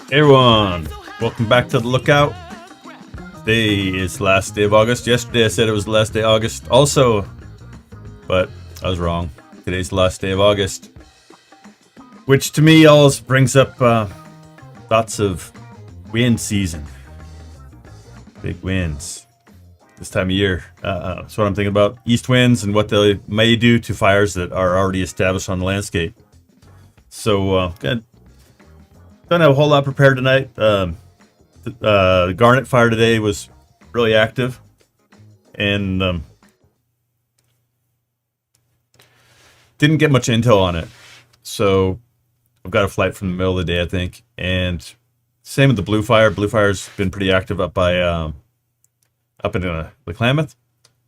Hey everyone, welcome back to the Lookout. Today is the last day of August. Yesterday I said it was the last day of August also, but I was wrong. Today's the last day of August, which to me always brings up thoughts of wind season. Big winds this time of year. That's what I'm thinking about. East winds and what they may do to fires that are already established on the landscape. So, don't have a whole lot prepared tonight. The Garnet fire today was really active, and didn't get much intel on it. So I've got a flight from the middle of the day, I think. And same with the Blue Fire. Blue Fire's been pretty active up by up in the Klamath.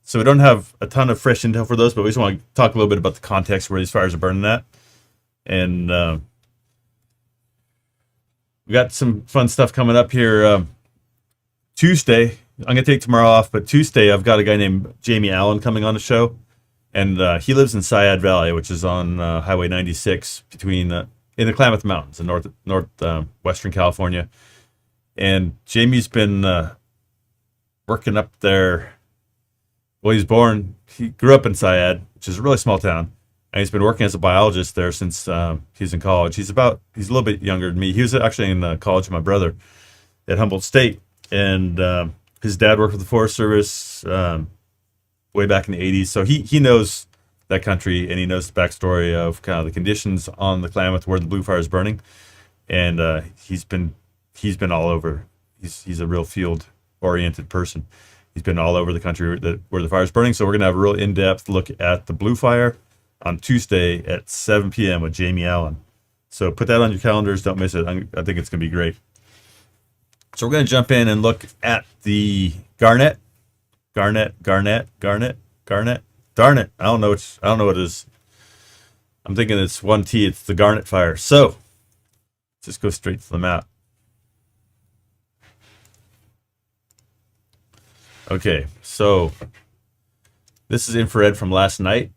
So we don't have a ton of fresh intel for those, but we just want to talk a little bit about the context where these fires are burning at, and we got some fun stuff coming up here. Tuesday, I'm going to take tomorrow off, but Tuesday I've got a guy named Jamie Allen coming on the show. And he lives in Syad Valley, which is on Highway 96 between in the Klamath Mountains in northwestern California. And Jamie's been working up there. Well, he grew up in Syad, which is a really small town. And he's been working as a biologist there since he's in college. He's a little bit younger than me. He was actually in college with my brother at Humboldt State. And his dad worked with the Forest Service way back in the 80s. So he knows that country, and he knows the backstory of kind of the conditions on the Klamath where the Blue Fire is burning. And he's been all over. He's a real field-oriented person. He's been all over the country where the fire is burning. So we're going to have a real in-depth look at the Blue Fire on Tuesday at 7 p.m. with Jamie Allen. So put that on your calendars. Don't miss it. I think it's going to be great. So we're going to jump in and look at the Garnet. Garnet. Darn it. I don't know what it is. I'm thinking it's one T. It's the Garnet fire. So let's just go straight to the map. Okay, so this is infrared from last night.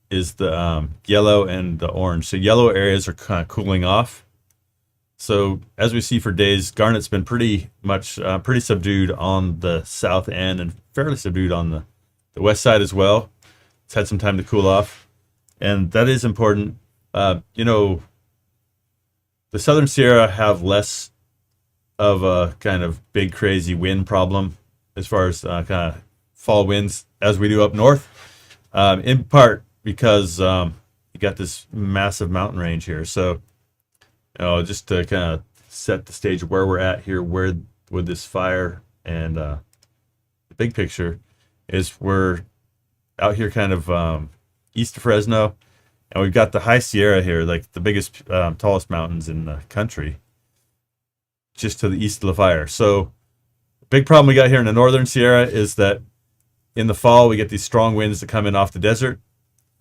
Is the yellow and the orange. So yellow areas are kind of cooling off. So as we see for days, Garnet's been pretty subdued on the south end and fairly subdued on the west side as well. It's had some time to cool off, and that is important. The Southern Sierra have less of a kind of big crazy wind problem as far as kind of fall winds as we do up north, in part because you got this massive mountain range here. So just to kind of set the stage of where we're at here, where with this fire, and the big picture is we're out here kind of east of Fresno, and we've got the High Sierra here, like the biggest, tallest mountains in the country, just to the east of the fire. So the big problem we got here in the Northern Sierra is that in the fall we get these strong winds that come in off the desert.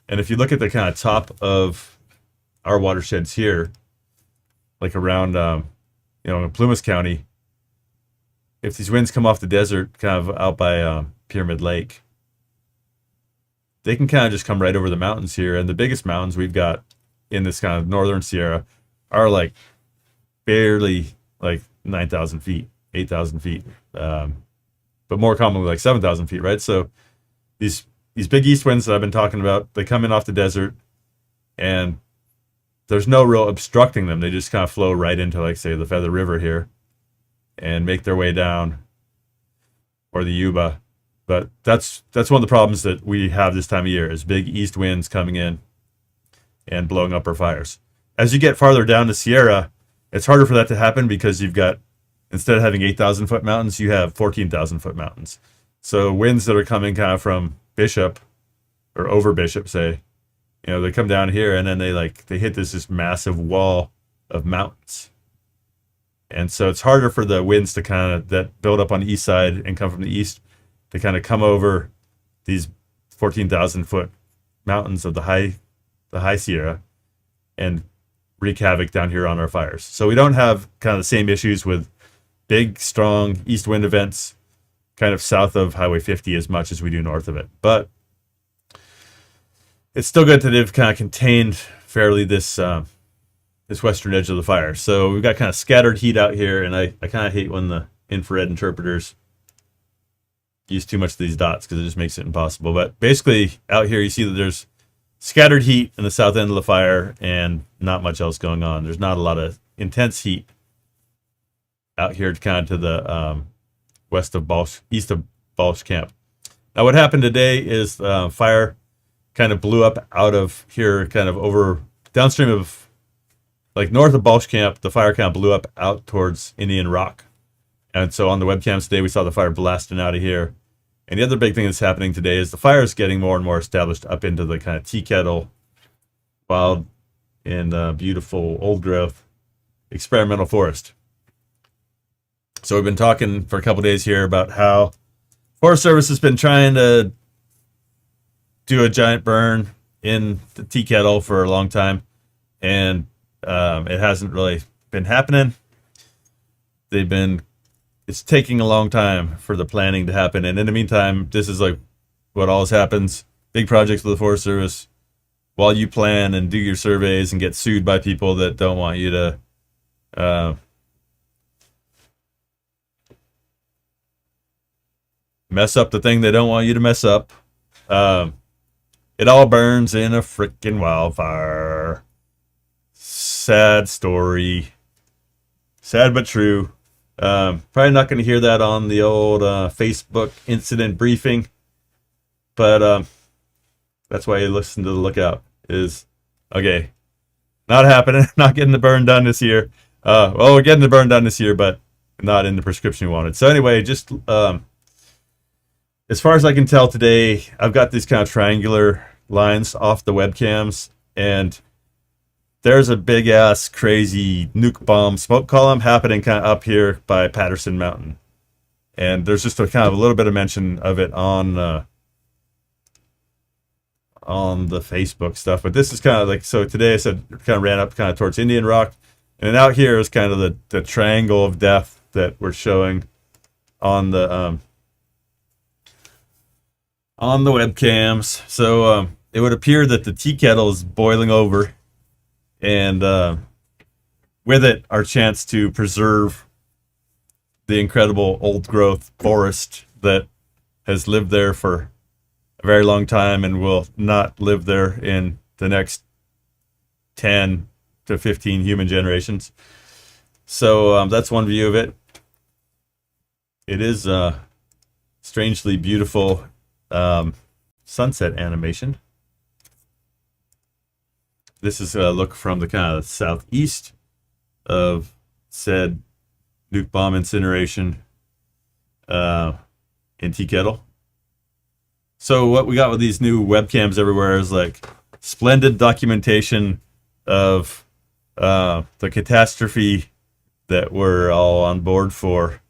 And if you look at the kind of top of our watersheds here, like around, in Plumas County, if these winds come off the desert, kind of out by Pyramid Lake, they can kind of just come right over the mountains here. And the biggest mountains we've got in this kind of Northern Sierra are like barely like 9,000 feet, 8,000 feet, but more commonly like 7,000 feet, right? So these big east winds that I've been talking about, they come in off the desert, and there's no real obstructing them. They just kind of flow right into, like, say, the Feather River here and make their way down, or the Yuba. But that's one of the problems that we have this time of year, is big east winds coming in and blowing up our fires. As you get farther down the Sierra, it's harder for that to happen because you've got, instead of having 8,000-foot mountains, you have 14,000-foot mountains. So winds that are coming kind of from Bishop or over Bishop, say, they come down here, and then they hit this massive wall of mountains. And so it's harder for the winds to kind of, that build up on the east side and come from the east, to kind of come over these 14,000-foot mountains of the high Sierra and wreak havoc down here on our fires. So we don't have kind of the same issues with big, strong east wind events kind of south of Highway 50 as much as we do north of it. But it's still good that they've kind of contained fairly this this western edge of the fire. So we've got kind of scattered heat out here, and I kind of hate when the infrared interpreters use too much of these dots because it just makes it impossible. But basically out here you see that there's scattered heat in the south end of the fire and not much else going on. There's not a lot of intense heat out here kind of to the east of Balch Camp. Now what happened today is fire kind of blew up out of here, kind of over downstream of, like north of Balch Camp. The fire kind of blew up out towards Indian Rock. And so on the webcams today, we saw the fire blasting out of here. And the other big thing that's happening today is the fire is getting more and more established up into the kind of Teakettle, wild and beautiful old growth experimental forest. So we've been talking for a couple days here about how Forest Service has been trying to do a giant burn in the Teakettle for a long time, and it hasn't really been happening. It's taking a long time for the planning to happen, and in the meantime, this is like what always happens. Big projects with the Forest Service, while you plan and do your surveys and get sued by people that don't want you to mess up the thing they don't want you to mess up. It all burns in a frickin' wildfire. Sad story. Sad but true. Probably not going to hear that on the old Facebook incident briefing, but that's why you listen to the lookout. Is okay, not happening. Not getting the burn done this year. Well, we're getting the burn done this year, but not in the prescription we wanted. So anyway, just as far as I can tell today, I've got these kind of triangular lines off the webcams, and there's a big ass crazy nuke bomb smoke column happening kind of up here by Patterson Mountain. And there's just a kind of a little bit of mention of it on the Facebook stuff. But this is kind of like, so today I said it kind of ran up kind of towards Indian Rock. And then out here is kind of the triangle of death that we're showing on the webcams. So it would appear that the Teakettle is boiling over, and with it, our chance to preserve the incredible old growth forest that has lived there for a very long time and will not live there in the next 10 to 15 human generations. So that's one view of it. It is strangely beautiful sunset animation. This is a look from the kind of southeast of said nuke bomb incineration in Teakettle. So what we got with these new webcams everywhere is like splendid documentation of the catastrophe that we're all on board for.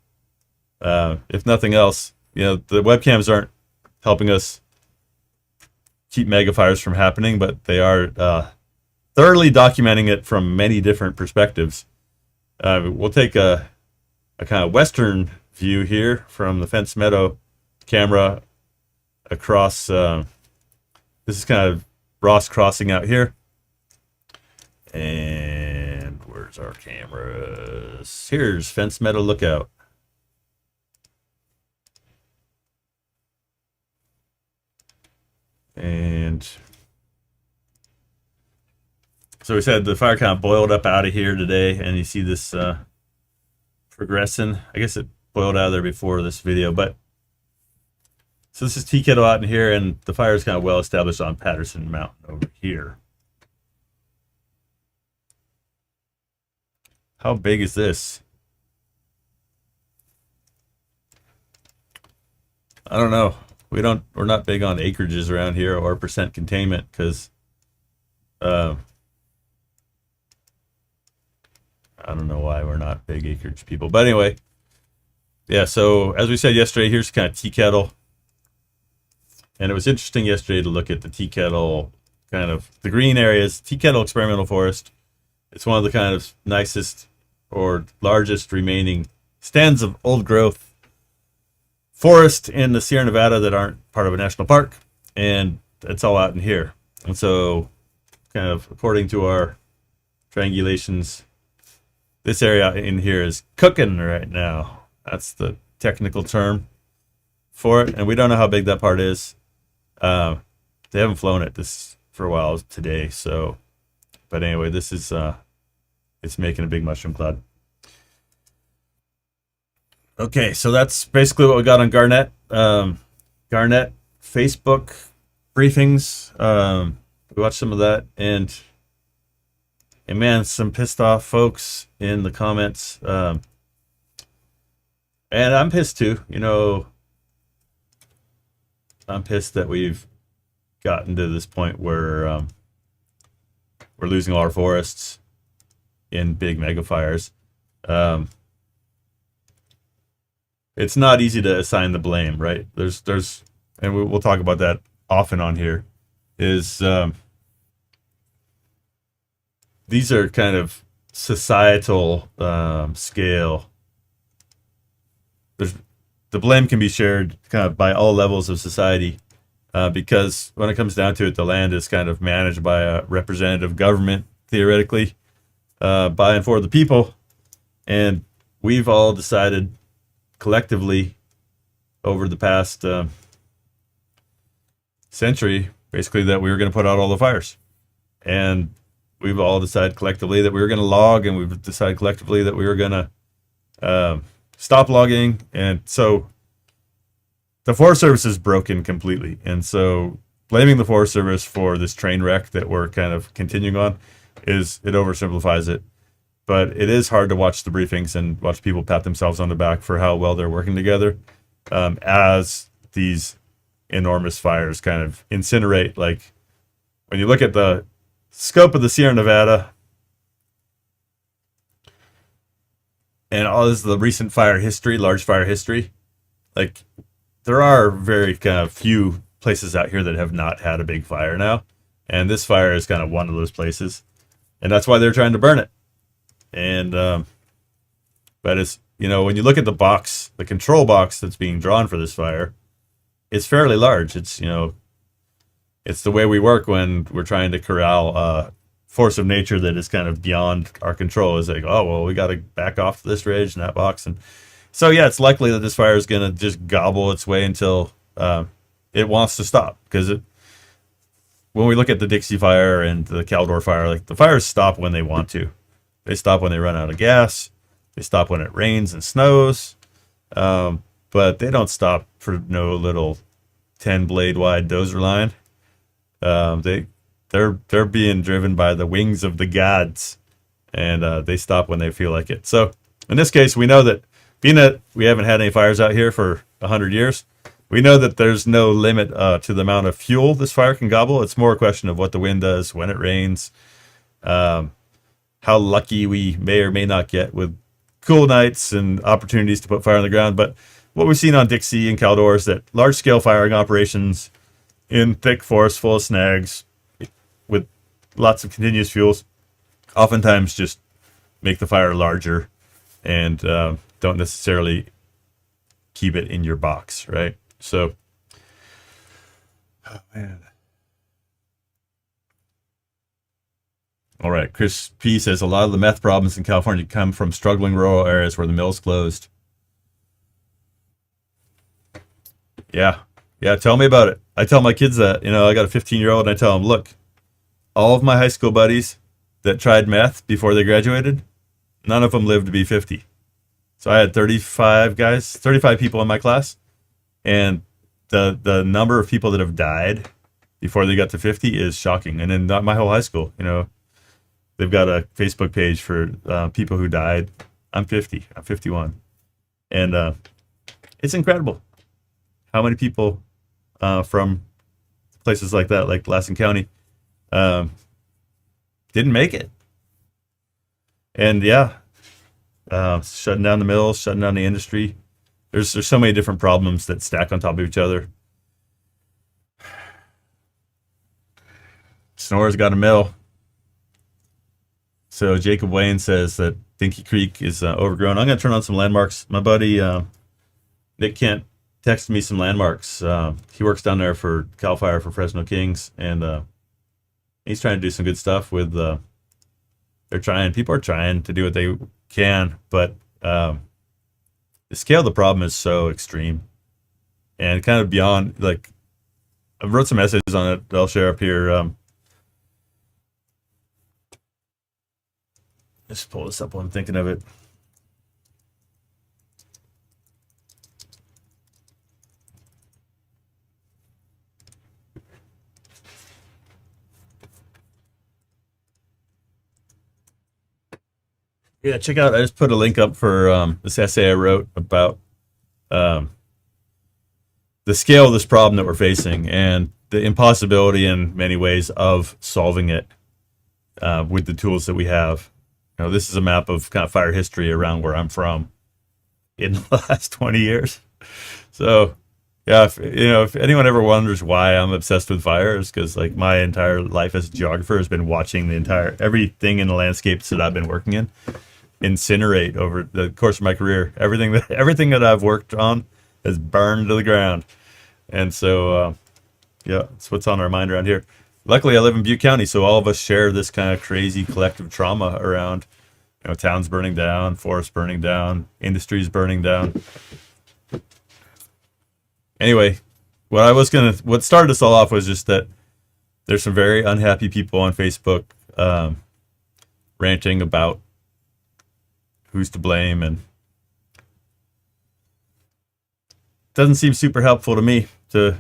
If nothing else, the webcams aren't helping us keep megafires from happening, but they are thoroughly documenting it from many different perspectives. We'll take a kind of western view here from the Fence Meadow camera across. This is kind of Ross Crossing out here. And where's our cameras? Here's Fence Meadow Lookout. And so we said the fire kind of boiled up out of here today, and you see this progressing. I guess it boiled out of there before this video, but so this is Teakettle out in here, and the fire is kind of well established on Patterson Mountain over here. How big is this? I don't know. We're not big on acreages around here or percent containment because I don't know why we're not big acreage people. But anyway, yeah, so as we said yesterday, here's kind of Teakettle. And it was interesting yesterday to look at the Teakettle, kind of the green areas, Teakettle Experimental Forest. It's one of the kind of nicest or largest remaining stands of old growth forest in the Sierra Nevada that aren't part of a national park. And it's all out in here. And so kind of according to our triangulations. This area in here is cooking right now. That's the technical term for it, and we don't know how big that part is. They haven't flown it this for a while today, so. But anyway, this is it's making a big mushroom cloud. Okay, so that's basically what we got on Garnet. Garnet Facebook briefings. We watched some of that, and man, some pissed off folks in the comments. And I'm pissed too. I'm pissed that we've gotten to this point where we're losing all our forests in big megafires. It's not easy to assign the blame, right? And we'll talk about that often on here. These are kind of societal scale. The blame can be shared kind of by all levels of society, because when it comes down to it, the land is kind of managed by a representative government, theoretically, by and for the people. And we've all decided collectively over the past century, basically, that we were going to put out all the fires. And we've all decided collectively that we were going to log, and we've decided collectively that we were going to stop logging. And so the Forest Service is broken completely. And so blaming the Forest Service for this train wreck that we're kind of continuing on it oversimplifies it. But it is hard to watch the briefings and watch people pat themselves on the back for how well they're working together, as these enormous fires kind of incinerate. Like, when you look at the scope of the Sierra Nevada and all this, the recent fire history, large fire history, like, there are very kind of few places out here that have not had a big fire now. And this fire is kind of one of those places. And that's why they're trying to burn it. And, but it's, when you look at the control box that's being drawn for this fire, it's fairly large. It's, it's the way we work when we're trying to corral a force of nature that is kind of beyond our control. Is like, oh, well, we got to back off this ridge and that box. And so, yeah, it's likely that this fire is going to just gobble its way until it wants to stop. Because when we look at the Dixie fire and the Caldor fire, like, the fires stop when they want to. They stop when they run out of gas. They stop when it rains and snows. But they don't stop for no little 10-blade wide dozer line. They're being driven by the wings of the gods, and they stop when they feel like it. So in this case, we know that, being that we haven't had any fires out here for 100 years, we know that there's no limit to the amount of fuel this fire can gobble. It's more a question of what the wind does, when it rains, how lucky we may or may not get with cool nights and opportunities to put fire on the ground. But what we've seen on Dixie and Caldor is that large-scale firing operations in thick forests full of snags with lots of continuous fuels oftentimes just make the fire larger and don't necessarily keep it in your box, right? So, oh man. All right, Chris P says a lot of the meth problems in California come from struggling rural areas where the mill's closed. Yeah, tell me about it. I tell my kids that, I got a 15-year-old, and I tell them, look, all of my high school buddies that tried meth before they graduated, none of them lived to be 50. So I had 35 people in my class, and the number of people that have died before they got to 50 is shocking. And then my whole high school, they've got a Facebook page for people who died. I'm 50. I'm 51. And it's incredible how many people from places like that, like Lassen County, didn't make it. And shutting down the mills, shutting down the industry. There's so many different problems that stack on top of each other. Sonora's got a mill. So Jacob Wayne says that Dinky Creek is overgrown. I'm going to turn on some landmarks. My buddy Nick Kent texted me some landmarks. He works down there for CAL FIRE for Fresno Kings, and he's trying to do some good stuff with they're trying. People are trying to do what they can, but the scale of the problem is so extreme and kind of beyond. Like, I wrote some essays on it that I'll share up here. Let's pull this up while I'm thinking of it. Yeah, check out. I just put a link up for this essay I wrote about um, the scale of this problem that we're facing and the impossibility in many ways of solving it with the tools that we have. You know, this is a map of kind of fire history around where I'm from in the last 20 years. So, yeah, if anyone ever wonders why I'm obsessed with fires, because like my entire life as a geographer has been watching everything in the landscapes that I've been working in incinerate over the course of my career. Everything that I've worked on has burned to the ground, and so yeah, it's what's on our mind around here. Luckily, I live in Butte County, so all of us share this kind of crazy collective trauma around, towns burning down, forests burning down, industries burning down. Anyway, what started us all off was just that there's some very unhappy people on Facebook ranting about who's to blame, and it doesn't seem super helpful to me to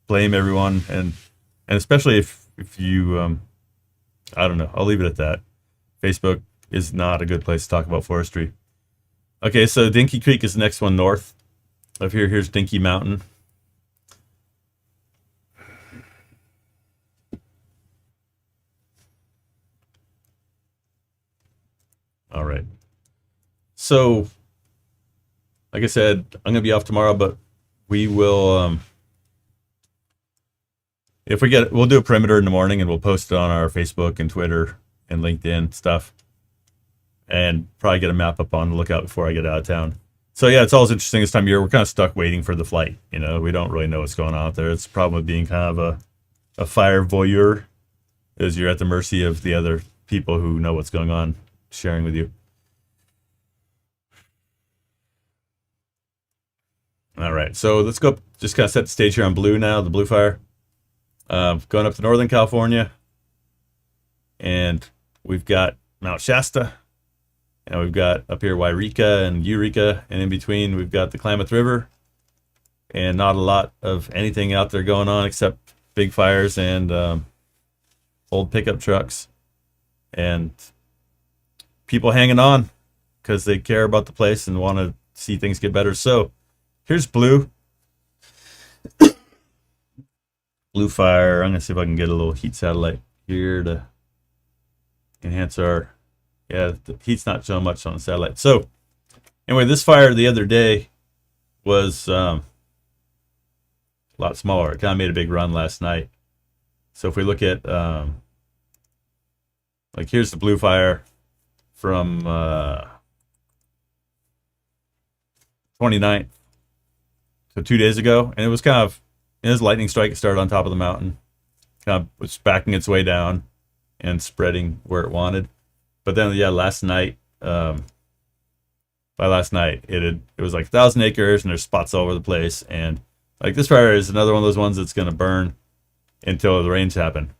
blame everyone, and especially if you I don't know, I'll leave it at that. Facebook is not a good place to talk about forestry. Okay, so Dinky Creek is the next one north of here. Here's Dinky Mountain. All right. So, like I said, I'm gonna be off tomorrow, but we will, we'll do a perimeter in the morning, and we'll post it on our Facebook and Twitter and LinkedIn stuff, and probably get a map up on the lookout before I get out of town. So yeah, it's always interesting this time of year. We're kind of stuck waiting for the flight. We don't really know what's going on out there. It's the problem with being kind of a fire voyeur, is you're at the mercy of the other people who know what's going on, sharing with you. All right, so let's go just kind of set the stage here on blue now, the blue fire. Going up to Northern California, and we've got Mount Shasta, and we've got up here Wairika and Eureka, and in between we've got the Klamath River, and not a lot of anything out there going on except big fires and old pickup trucks and people hanging on because they care about the place and want to see things get better. So here's blue. Blue fire. I'm going to see if I can get a little heat satellite here to enhance our... Yeah, the heat's not so much on the satellite. So anyway, this fire the other day was a lot smaller. It kind of made a big run last night. So if we look at... like here's the blue fire from 29th, so 2 days ago, and it was kind of, it was a lightning strike. It started on top of the mountain, kind of was backing its way down and spreading where it wanted. But then, yeah, last night, by last night, it was like 1,000 acres, and there's spots all over the place. And like this fire is another one of those ones that's going to burn until the rains happen.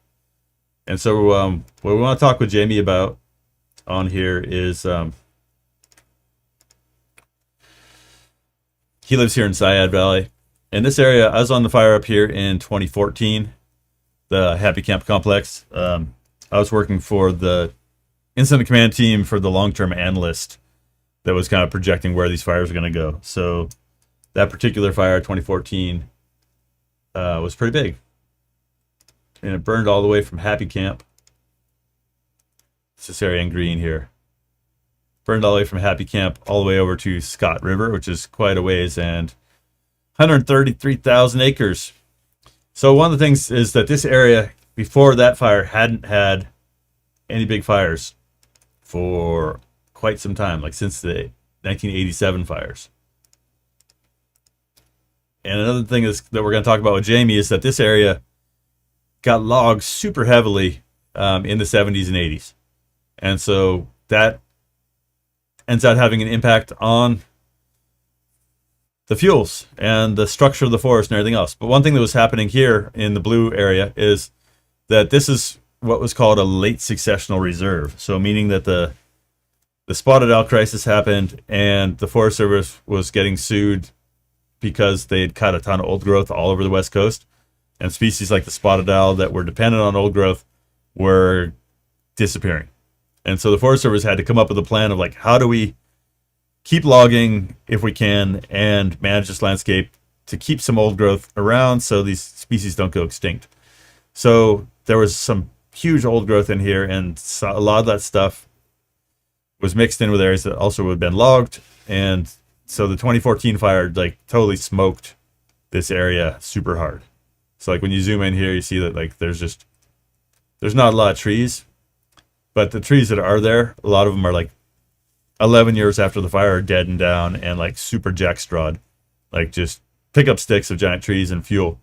And so what we want to talk with Jamie about on here is he lives here in Syad Valley. In this area, I was on the fire up here in 2014, the Happy Camp Complex. I was working for the incident command team for the long-term analyst that was kind of projecting where these fires are going to go. So that particular fire, 2014, was pretty big. And it burned all the way from Happy Camp. It's this area in green here. Burned all the way from Happy Camp all the way over to Scott River, which is quite a ways, and 133,000 acres. So one of the things is that this area, before that fire, hadn't had any big fires for quite some time, like since the 1987 fires. And another thing that we're going to talk about with Jamie is that this area got logged super heavily in the 70s and 80s. And so that ends up having an impact on the fuels and the structure of the forest and everything else. But one thing that was happening here in the blue area is that this is what was called a late successional reserve. So meaning that the spotted owl crisis happened and the Forest Service was getting sued because they had cut a ton of old growth all over the West Coast. And species like the spotted owl that were dependent on old growth were disappearing. And so the Forest Service had to come up with a plan of like, how do we keep logging if we can and manage this landscape to keep some old growth around so these species don't go extinct. So there was some huge old growth in here, and so a lot of that stuff was mixed in with areas that also would have been logged. And so the 2014 fire like totally smoked this area super hard. So like when you zoom in here, you see that like there's not a lot of trees, but the trees that are there, a lot of them are like 11 years after the fire are dead and down and like super jackstrawed, like just pickup sticks of giant trees and fuel.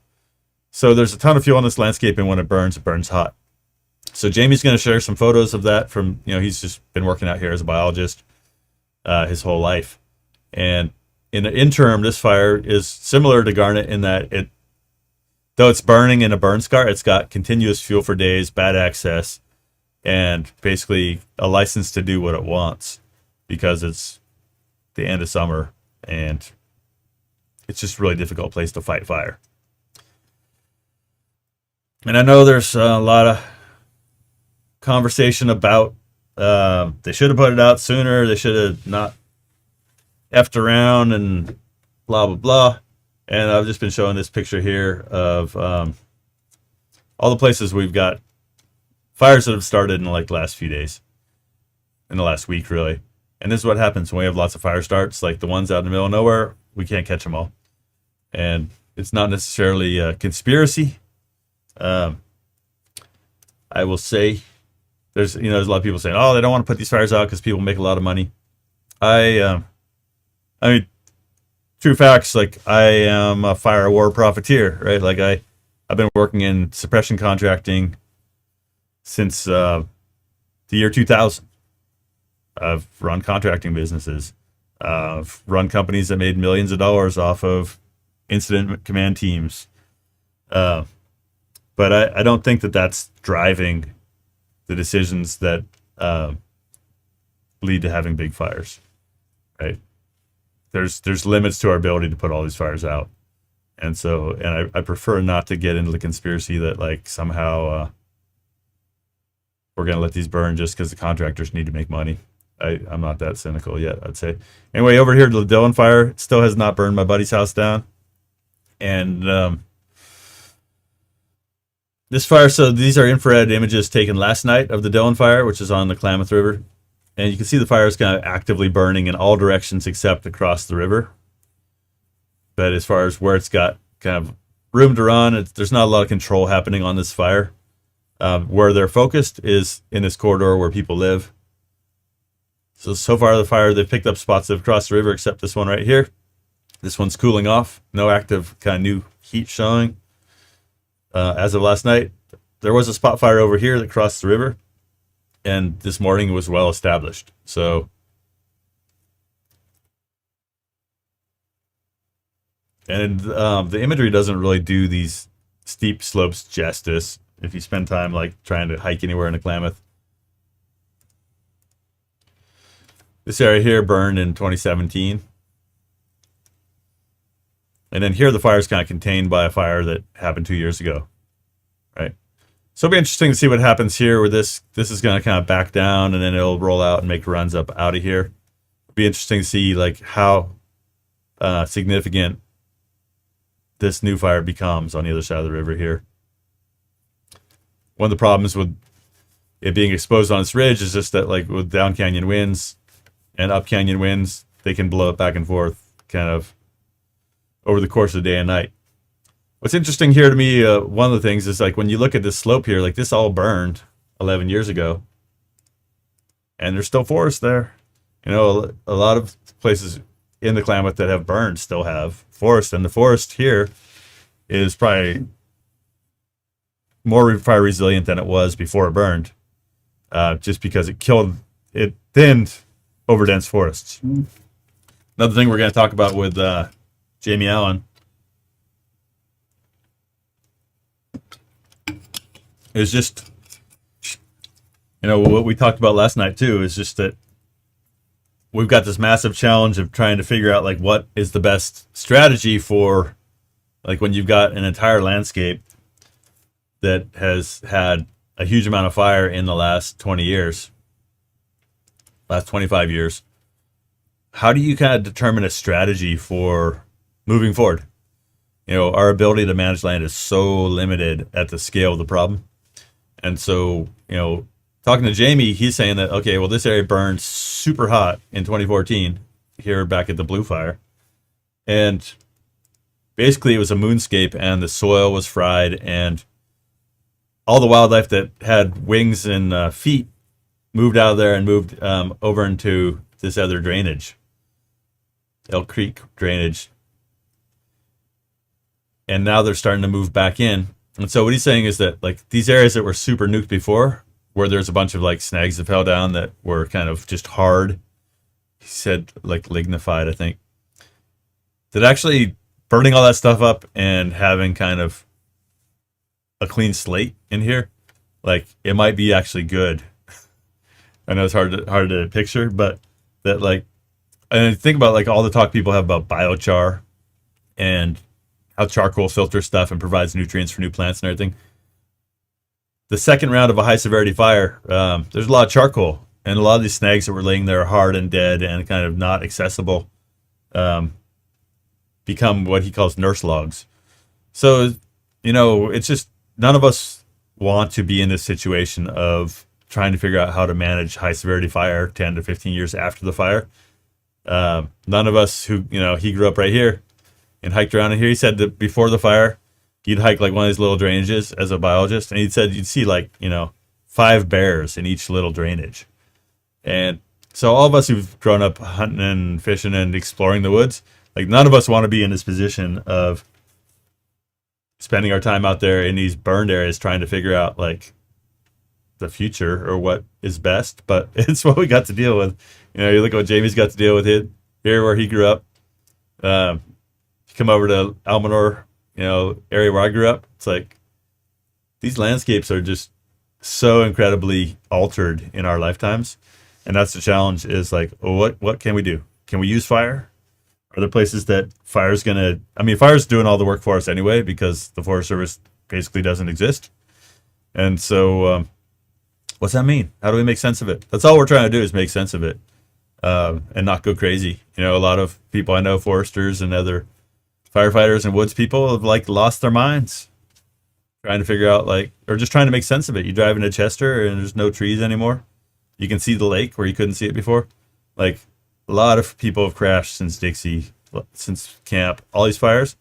So there's a ton of fuel on this landscape, and when it burns hot. So Jamie's going to share some photos of that from, he's just been working out here as a biologist his whole life. And in the interim, this fire is similar to Garnet in that though it's burning in a burn scar, it's got continuous fuel for days, bad access, and basically a license to do what it wants because it's the end of summer and it's just a really difficult place to fight fire. And I know there's a lot of conversation about they should have put it out sooner, they should have not effed around and blah blah blah. And I've just been showing this picture here of all the places we've got fires that have started in like the last few days, in the last week really. And this is what happens when we have lots of fire starts, like the ones out in the middle of nowhere. We can't catch them all, and it's not necessarily a conspiracy. I will say there's a lot of people saying, oh, they don't want to put these fires out because people make a lot of money. I mean, true facts, like I am a fire war profiteer, right? Like I've been working in suppression contracting since the year 2000. I've run contracting businesses. I've run companies that made millions of dollars off of incident command teams. But I don't think that that's driving the decisions that lead to having big fires, right? There's limits to our ability to put all these fires out. And so, and I prefer not to get into the conspiracy that like somehow we're going to let these burn just because the contractors need to make money. I'm not that cynical yet, I'd say. Anyway, over here, the Dillon fire still has not burned my buddy's house down. And this fire, so these are infrared images taken last night of the Dillon fire, which is on the Klamath River. And you can see the fire is kind of actively burning in all directions except across the river. But as far as where it's got kind of room to run, there's not a lot of control happening on this fire. Where they're focused is in this corridor where people live. So far the fire, they've picked up spots that have crossed the river except this one right here. This one's cooling off. No active kind of new heat showing. As of last night, there was a spot fire over here that crossed the river. And this morning was well established. So, and the imagery doesn't really do these steep slopes justice if you spend time like trying to hike anywhere in the Klamath. This area here burned in 2017. And then here the fire is kind of contained by a fire that happened 2 years ago, right? So it'll be interesting to see what happens here where this is going to kind of back down and then it'll roll out and make runs up out of here. It'll be interesting to see like how significant this new fire becomes on the other side of the river here. One of the problems with it being exposed on its ridge is just that like with down canyon winds and up canyon winds, they can blow it back and forth kind of over the course of the day and night. What's interesting here to me, one of the things is like when you look at this slope here, like this all burned 11 years ago and there's still forest there. A lot of places in the Klamath that have burned still have forest, and the forest here is probably more fire resilient than it was before it burned. just because it thinned overdense forests. Another thing we're going to talk about with Jamie Allen is just, what we talked about last night too, is just that we've got this massive challenge of trying to figure out like what is the best strategy for like when you've got an entire landscape that has had a huge amount of fire in the last 20 years, last 25 years. How do you kind of determine a strategy for moving forward? Our ability to manage land is so limited at the scale of the problem. And so, talking to Jamie, he's saying that, okay, well, this area burned super hot in 2014 here back at the Blue Fire. And basically it was a moonscape and the soil was fried and all the wildlife that had wings and feet moved out of there and moved over into this other drainage, Elk Creek drainage. And now they're starting to move back in. And so what he's saying is that like these areas that were super nuked before, where there's a bunch of like snags that fell down that were kind of just hard, he said like lignified, I think, that actually burning all that stuff up and having kind of a clean slate in here, like it might be actually good. I know it's hard to picture, but that like, and think about like all the talk people have about biochar and how charcoal filters stuff and provides nutrients for new plants and everything. The second round of a high severity fire, there's a lot of charcoal, and a lot of these snags that were laying there hard and dead and kind of not accessible become what he calls nurse logs. So, it's just none of us want to be in this situation of trying to figure out how to manage high severity fire 10 to 15 years after the fire. None of us who, he grew up right here and hiked around in here. He said that before the fire, he'd hike like one of these little drainages as a biologist, and he said you'd see like 5 bears in each little drainage. And so all of us who've grown up hunting and fishing and exploring the woods, like none of us want to be in this position of spending our time out there in these burned areas trying to figure out like the future or what is best. But it's what we got to deal with. You look at what Jamie's got to deal with it here where he grew up. You come over to Almanor, area where I grew up. It's like these landscapes are just so incredibly altered in our lifetimes. And that's the challenge is like, what can we do? Can we use fire? Are there places that fire's doing all the work for us anyway, because the Forest Service basically doesn't exist. And so, what's that mean? How do we make sense of it? That's all we're trying to do is make sense of it, and not go crazy. A lot of people I know, foresters and other firefighters and woods people, have like lost their minds trying to figure out or just trying to make sense of it. You drive into Chester and there's no trees anymore. You can see the lake where you couldn't see it before. Like a lot of people have crashed since Dixie, since camp, all these fires.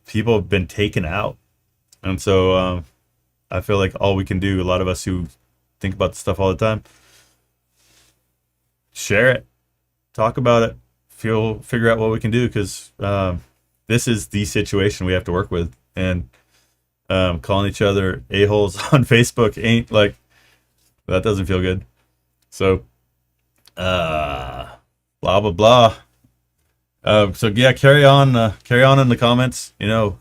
People have been taken out. And so I feel like all we can do, a lot of us who think about this stuff all the time, share it, talk about it, figure out what we can do, because this is the situation we have to work with. And calling each other a-holes on Facebook ain't like, that doesn't feel good. So, blah, blah, blah. So yeah, carry on in the comments,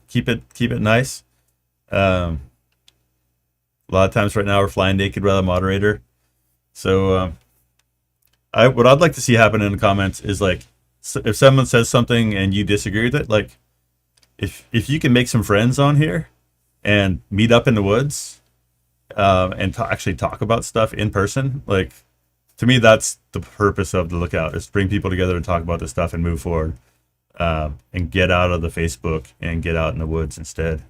keep it nice. A lot of times right now we're flying naked without a moderator. So, what I'd like to see happen in the comments is like, if someone says something and you disagree with it, like if you can make some friends on here and meet up in the woods, and actually talk about stuff in person, like to me, that's the purpose of the Lookout, is to bring people together to talk about this stuff and move forward, and get out of the Facebook and get out in the woods instead.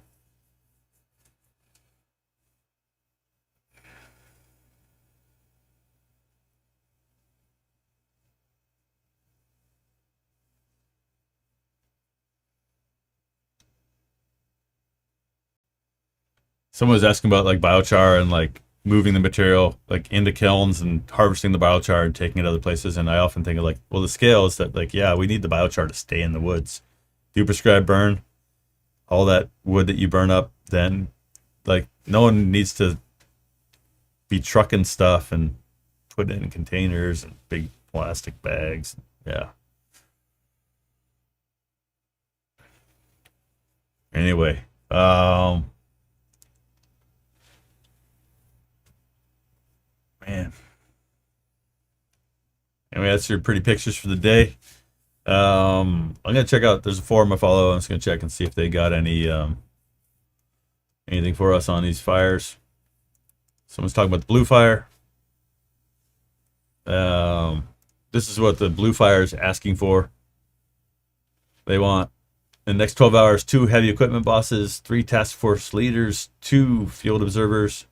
Someone was asking about like biochar and like moving the material like into kilns and harvesting the biochar and taking it other places. And I often think of like, well, the scale is that like, yeah, we need the biochar to stay in the woods. Do prescribed burn, all that wood that you burn up, then like no one needs to be trucking stuff and put it in containers and big plastic bags. Yeah. Anyway, man. Anyway, that's your pretty pictures for the day. I'm gonna check out. There's a forum I follow. I'm just gonna check and see if they got anything for us on these fires. Someone's talking about the blue fire. This is what the blue fire is asking for. They want in the next 12 hours 2 heavy equipment bosses, 3 task force leaders, 2 field observers,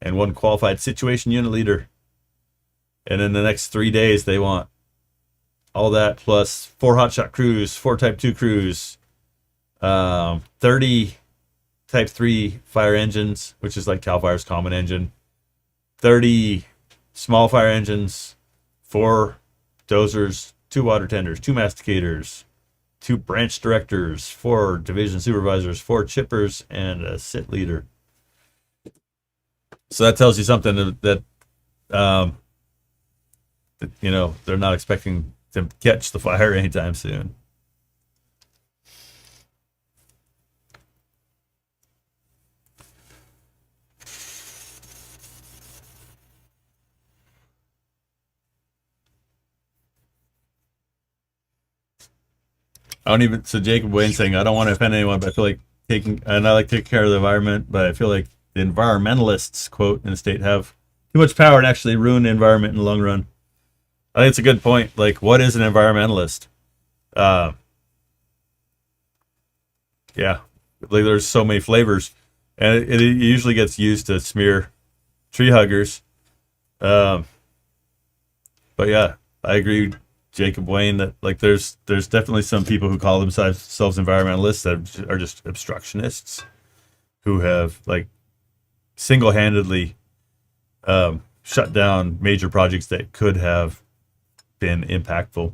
and 1 qualified situation unit leader. And in the next 3 days, they want all that plus 4 hotshot crews, 4 Type 2 crews, 30 Type 3 fire engines, which is like CAL FIRE's common engine, 30 small fire engines, 4 dozers, 2 water tenders, 2 masticators, 2 branch directors, 4 division supervisors, 4 chippers, and a sit leader. So that tells you something that you know, they're not expecting to catch the fire anytime soon. So Jacob Wayne saying, I don't want to offend anyone, but I feel like I like to take care of the environment, but I feel like the environmentalists, quote, in the state have too much power and actually ruin the environment in the long run. I think it's a good point. Like, what is an environmentalist? Yeah, like there's so many flavors, and it usually gets used to smear tree huggers. But yeah, I agree, Jacob Wayne, that like there's definitely some people who call themselves environmentalists that are just obstructionists who have like single-handedly shut down major projects that could have been impactful.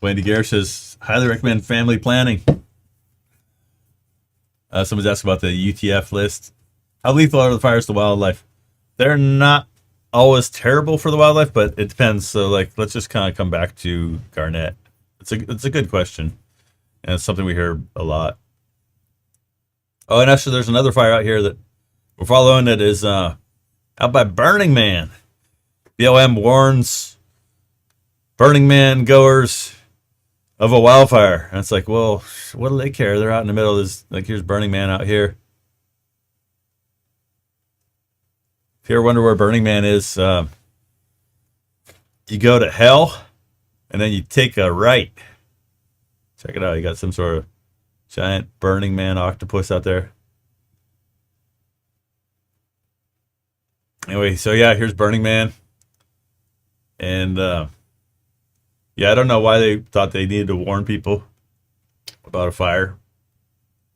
Wendy Gare says, highly recommend family planning. Someone's asking about the UTF list. How lethal are the fires to wildlife? They're not always terrible for the wildlife, but it depends. So, like, let's just kind of come back to Garnet. It's a good question, and it's something we hear a lot. Oh, and actually, there's another fire out here that we're following that is out by Burning Man. BLM warns Burning Man goers of a wildfire. And it's like, well, what do they care? They're out in the middle of this. Like, here's Burning Man out here. If you ever wonder where Burning Man is, you go to hell, and then you take a right. Check it out. You got some sort of giant Burning Man octopus out there. Anyway, so yeah, here's Burning Man. And yeah, I don't know why they thought they needed to warn people about a fire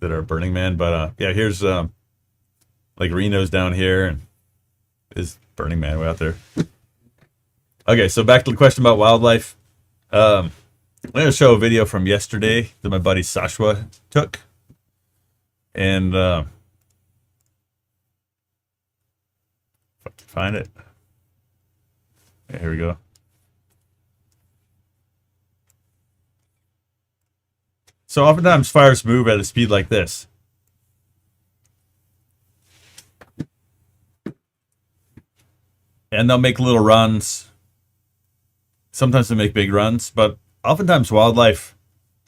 that are Burning Man, but yeah, here's like Reno's down here, and is Burning Man way out there. Okay, so back to the question about wildlife. I'm going to show a video from yesterday that my buddy Sashwa took. And if I can find it. Yeah, here we go. So oftentimes fires move at a speed like this. And they'll make little runs. Sometimes they make big runs, but oftentimes wildlife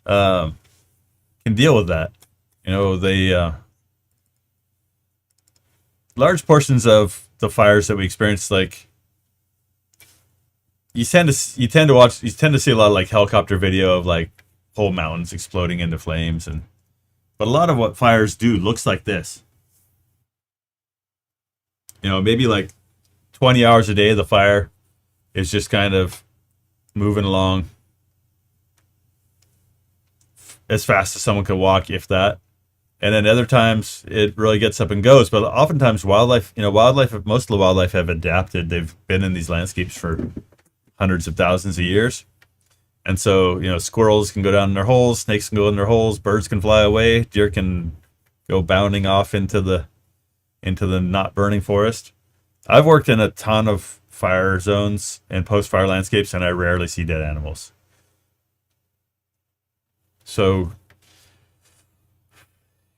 can deal with that. You know, they large portions of the fires that we experience, like you tend to see a lot of like helicopter video of like whole mountains exploding into flames, but a lot of what fires do looks like this. You know, maybe like 20 hours a day the fire is just kind of moving along as fast as someone could walk, if that. And then other times it really gets up and goes. But oftentimes most of the wildlife have adapted. They've been in these landscapes for hundreds of thousands of years. And so, squirrels can go down in their holes, snakes can go in their holes, birds can fly away, deer can go bounding off into the not burning forest. I've worked in a ton of fire zones and post-fire landscapes, and I rarely see dead animals. So,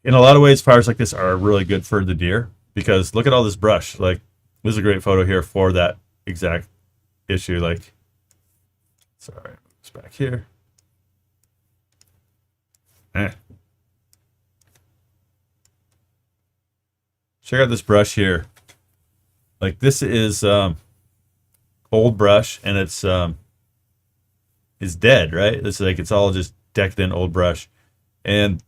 in a lot of ways, fires like this are really good for the deer because look at all this brush. Like, this is a great photo here for that exact issue. Like, sorry, it's back here. Eh. Check out this brush here. Like, this is old brush, and it's dead, right? It's like it's all just decadent old brush, and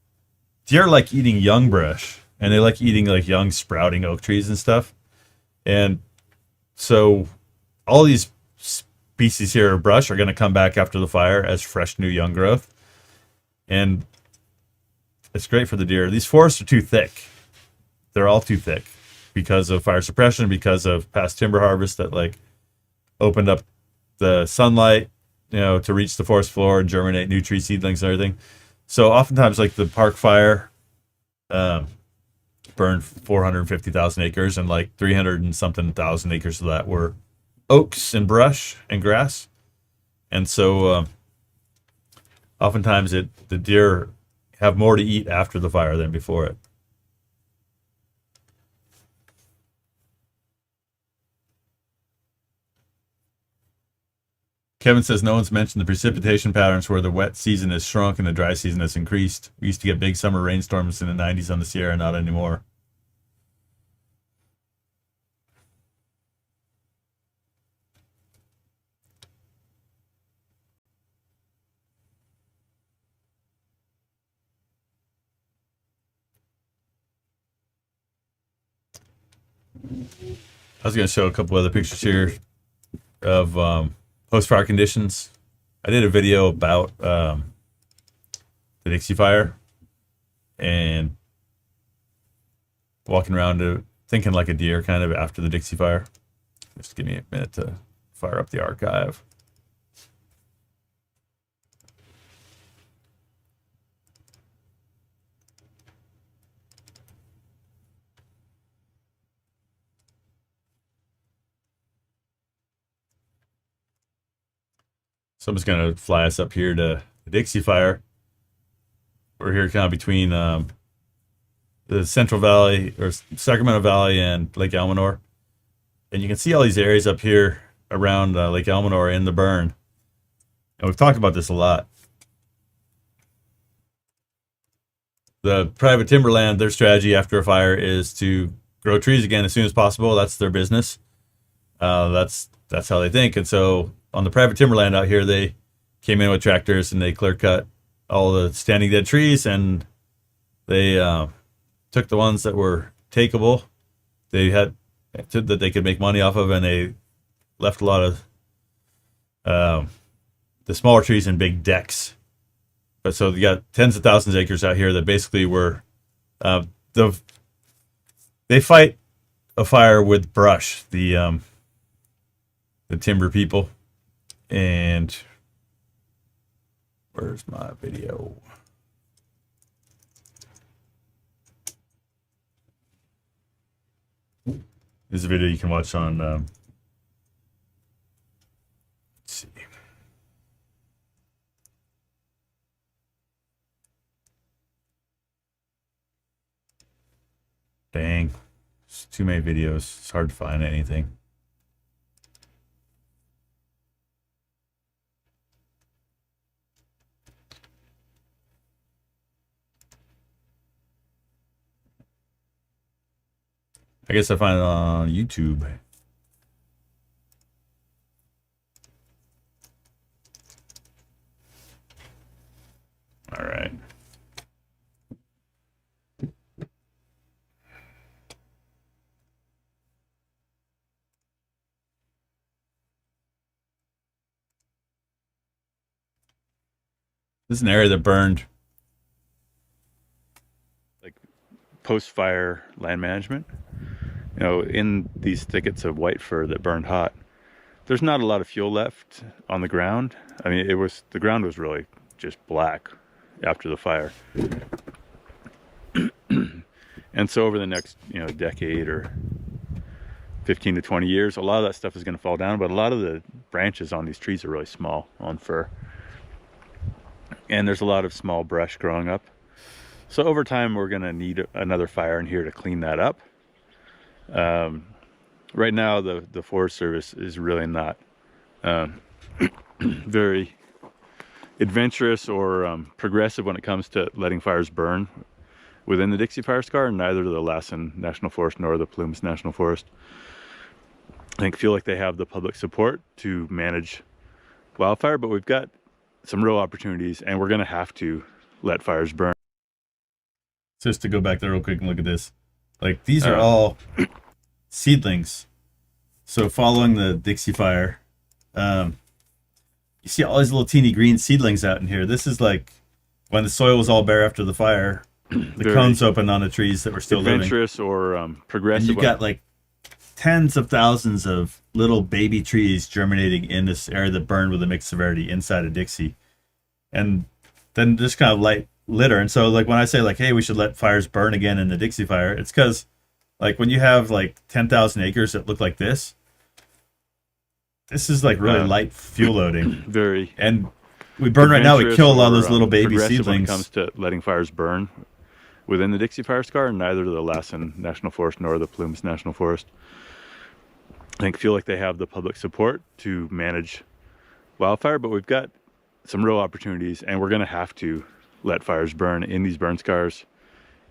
deer like eating young brush, and they like eating like young sprouting oak trees and stuff. And so all these species here of brush are going to come back after the fire as fresh new young growth, and it's great for the deer. These forests are too thick. They're all too thick because of fire suppression, because of past timber harvest that like opened up the sunlight, to reach the forest floor and germinate new tree seedlings and everything. So oftentimes, like the park fire, burned 450,000 acres, and like 300 and something thousand acres of that were oaks and brush and grass. And so, oftentimes the deer have more to eat after the fire than before it. Kevin says no one's mentioned the precipitation patterns where the wet season has shrunk and the dry season has increased. We used to get big summer rainstorms in the 90s on the Sierra, not anymore. I was going to show a couple other pictures here of post-fire conditions. I did a video about the Dixie Fire and walking around thinking like a deer kind of after the Dixie Fire. Just give me a minute to fire up the archive. So I'm just going to fly us up here to the Dixie Fire. We're here kind of between the Central Valley or Sacramento Valley and Lake Almanor. And you can see all these areas up here around Lake Almanor in the burn. And we've talked about this a lot. The private timberland, their strategy after a fire is to grow trees again as soon as possible. That's their business. That's how they think. And so on the private timberland out here, they came in with tractors and they clear cut all the standing dead trees, and they took the ones that were takeable, they had that they could make money off of, and they left a lot of the smaller trees in big decks. But so you got tens of thousands of acres out here that basically were they fight a fire with brush, the timber people. And where's my video? This is a video you can watch on let's see. Dang, it's too many videos. It's hard to find anything. I guess I find it on YouTube. All right. This is an area that burned like post-fire land management. In these thickets of white fir that burned hot, there's not a lot of fuel left on the ground. I mean, the ground was really just black after the fire. And so over the next, decade or 15 to 20 years, a lot of that stuff is going to fall down, but a lot of the branches on these trees are really small on fir. And there's a lot of small brush growing up. So over time, we're going to need another fire in here to clean that up. Right now, the Forest Service is really not very adventurous or progressive when it comes to letting fires burn within the Dixie Fire Scar, and neither the Lassen National Forest nor the Plumas National Forest. I feel like they have the public support to manage wildfire, but we've got some real opportunities, and we're going to have to let fires burn. Just to go back there real quick and look at this. Like, these are all seedlings. So following the Dixie Fire, you see all these little teeny green seedlings out in here. This is like when the soil was all bare after the fire. The cones opened on the trees that were still adventurous living. Or progressive. And you've got like tens of thousands of little baby trees germinating in this area that burned with a mixed severity inside of Dixie. And then just kind of light litter. And so like when I say like, hey, we should let fires burn again in the Dixie Fire, it's because like when you have like 10,000 acres that look like this is like really light fuel loading. And we burn right now, we kill a lot of those little baby seedlings. When it comes to letting fires burn within the Dixie Fire Scar, and neither the Lassen National Forest nor the Plumas National Forest, I feel like they have the public support to manage wildfire, but we've got some real opportunities, and we're going to have to let fires burn in these burn scars